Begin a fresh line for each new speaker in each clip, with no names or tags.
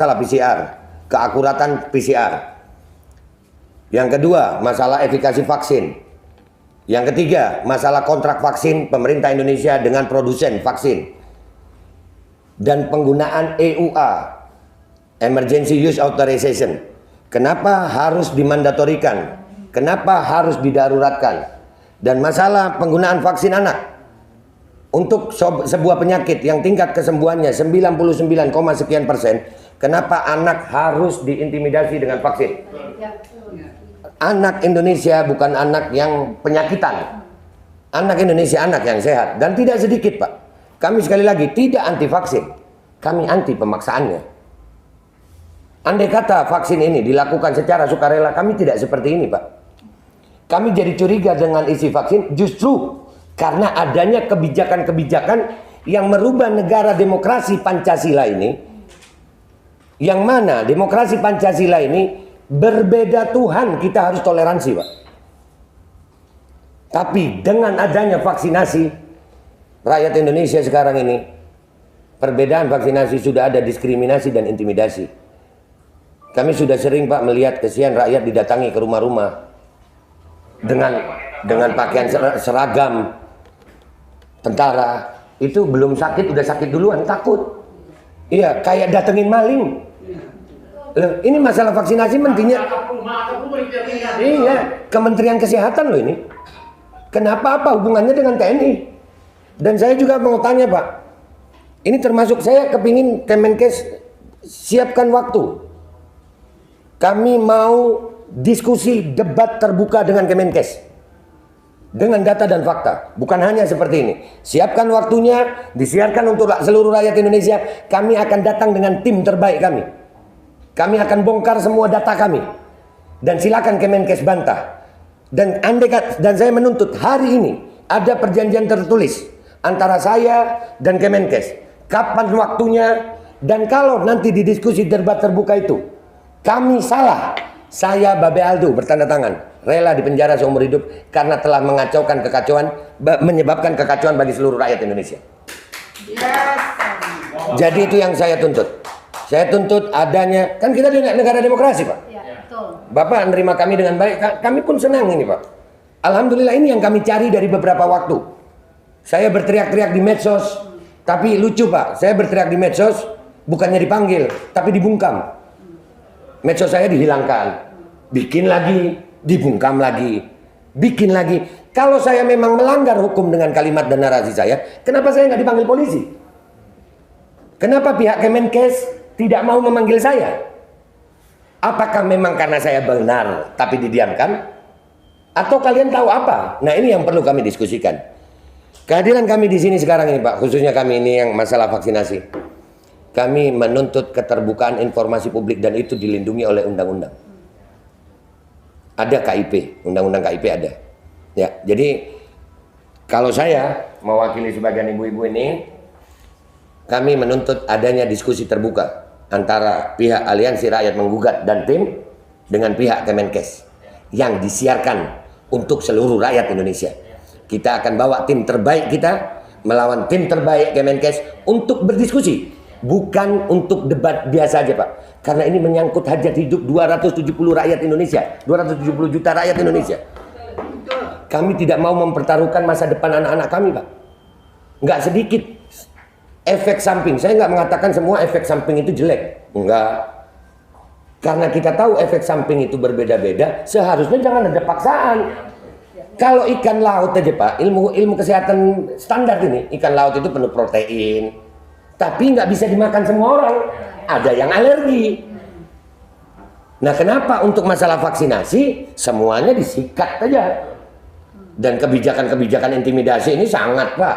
masalah PCR, keakuratan PCR. Yang kedua, masalah efikasi vaksin. Yang ketiga, masalah kontrak vaksin pemerintah Indonesia dengan produsen vaksin. Dan penggunaan EUA, Emergency Use Authorization. Kenapa harus dimandatorikan? Kenapa harus didaruratkan? Dan masalah penggunaan vaksin anak. Untuk sebuah penyakit yang tingkat kesembuhannya 99, sekian persen, kenapa anak harus diintimidasi dengan vaksin? Anak Indonesia bukan anak yang penyakitan. Anak Indonesia anak yang sehat. Dan tidak sedikit, Pak. Kami sekali lagi tidak anti vaksin. Kami anti pemaksaannya. Andai kata vaksin ini dilakukan secara sukarela, kami tidak seperti ini, Pak. Kami jadi curiga dengan isi vaksin justru karena adanya kebijakan-kebijakan yang merubah negara demokrasi Pancasila ini, yang mana demokrasi Pancasila ini berbeda Tuhan, kita harus toleransi, Pak. Tapi dengan adanya vaksinasi, rakyat Indonesia sekarang ini, perbedaan vaksinasi sudah ada diskriminasi dan intimidasi. Kami sudah sering, Pak, melihat kesian rakyat didatangi ke rumah-rumah dengan pakaian seragam tentara. Itu belum sakit udah sakit duluan, takut. Iya, kayak datengin maling. Loh, ini masalah vaksinasi mentinya. Iya, Kementerian Kesehatan loh ini. Kenapa, apa hubungannya dengan TNI? Dan saya juga mau tanya, Pak. Ini termasuk saya kepingin Kemenkes siapkan waktu. Kami mau diskusi debat terbuka dengan Kemenkes. Dengan data dan fakta. Bukan hanya seperti ini. Siapkan waktunya, disiarkan untuk seluruh rakyat Indonesia. Kami akan datang dengan tim terbaik kami. Kami akan bongkar semua data kami. Dan silakan Kemenkes bantah. Dan saya menuntut hari ini ada perjanjian tertulis antara saya dan Kemenkes. Kapan waktunya, dan kalau nanti di diskusi debat terbuka itu kami salah, saya Babe Aldo bertanda tangan rela dipenjara seumur hidup karena telah mengacaukan kekacauan, menyebabkan kekacauan bagi seluruh rakyat Indonesia. Jadi itu yang saya tuntut. Saya tuntut adanya, kan kita di negara demokrasi, Pak. Bapak menerima kami dengan baik, kami pun senang ini, Pak. Alhamdulillah, ini yang kami cari dari beberapa waktu. Saya berteriak-teriak di medsos, tapi lucu, Pak. Saya berteriak di medsos bukannya dipanggil, tapi dibungkam. Medsos saya dihilangkan, bikin lagi, dibungkam lagi, bikin lagi. Kalau saya memang melanggar hukum dengan kalimat dan narasi saya, kenapa saya nggak dipanggil polisi? Kenapa pihak Kemenkes tidak mau memanggil saya? Apakah memang karena saya benar tapi didiamkan? Atau kalian tahu apa? Nah, ini yang perlu kami diskusikan. Kehadiran kami di sini sekarang ini, Pak, khususnya kami ini yang masalah vaksinasi. Kami menuntut keterbukaan informasi publik dan itu dilindungi oleh undang-undang. Ada KIP, undang-undang KIP ada. Ya, jadi kalau saya mewakili sebagian ibu-ibu ini, kami menuntut adanya diskusi terbuka antara pihak Aliansi Rakyat Menggugat dan tim dengan pihak Kemenkes yang disiarkan untuk seluruh rakyat Indonesia. Kita akan bawa tim terbaik kita melawan tim terbaik Kemenkes untuk berdiskusi. Bukan untuk debat biasa aja, Pak. Karena ini menyangkut hajat hidup 270 rakyat Indonesia. 270 juta rakyat Indonesia. Kami tidak mau mempertaruhkan masa depan anak-anak kami, Pak. Nggak sedikit efek samping. Saya nggak mengatakan semua efek samping itu jelek. Enggak. Karena kita tahu efek samping itu berbeda-beda, seharusnya jangan ada paksaan. Kalau ikan laut aja, Pak, ilmu kesehatan standar ini, ikan laut itu penuh protein. Tapi nggak bisa dimakan semua orang. Ada yang alergi. Nah, kenapa untuk masalah vaksinasi semuanya disikat aja? Dan kebijakan-kebijakan intimidasi ini sangat, Pak.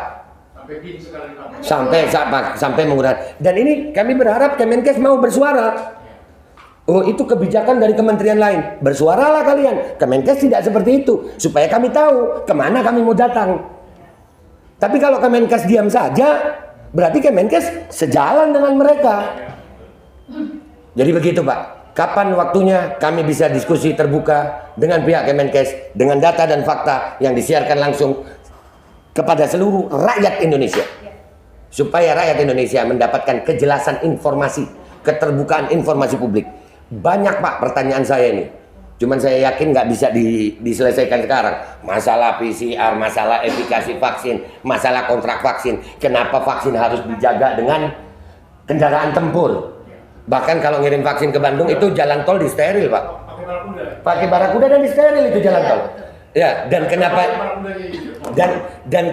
Sampai menggunakan. Dan ini kami berharap Kemenkes mau bersuara. Oh, itu kebijakan dari kementerian lain. Bersuaralah kalian. Kemenkes tidak seperti itu. Supaya kami tahu kemana kami mau datang. Tapi kalau Kemenkes diam saja, berarti Kemenkes sejalan dengan mereka. Jadi begitu, Pak. Kapan waktunya kami bisa diskusi terbuka dengan pihak Kemenkes dengan data dan fakta yang disiarkan langsung kepada seluruh rakyat Indonesia. Supaya rakyat Indonesia mendapatkan kejelasan informasi keterbukaan informasi publik. Banyak Pak pertanyaan saya ini. Cuman saya yakin nggak bisa diselesaikan sekarang. Masalah PCR, masalah efikasi vaksin, masalah kontrak vaksin. Kenapa vaksin harus dijaga dengan kendaraan tempur? Bahkan kalau ngirim vaksin ke Bandung itu jalan tol di steril Pak. Pakai barakuda dan di steril itu jalan tol. Ya, dan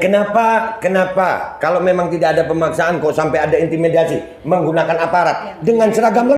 kenapa kenapa kalau memang tidak ada pemaksaan kok sampai ada intimidasi menggunakan aparat dengan seragam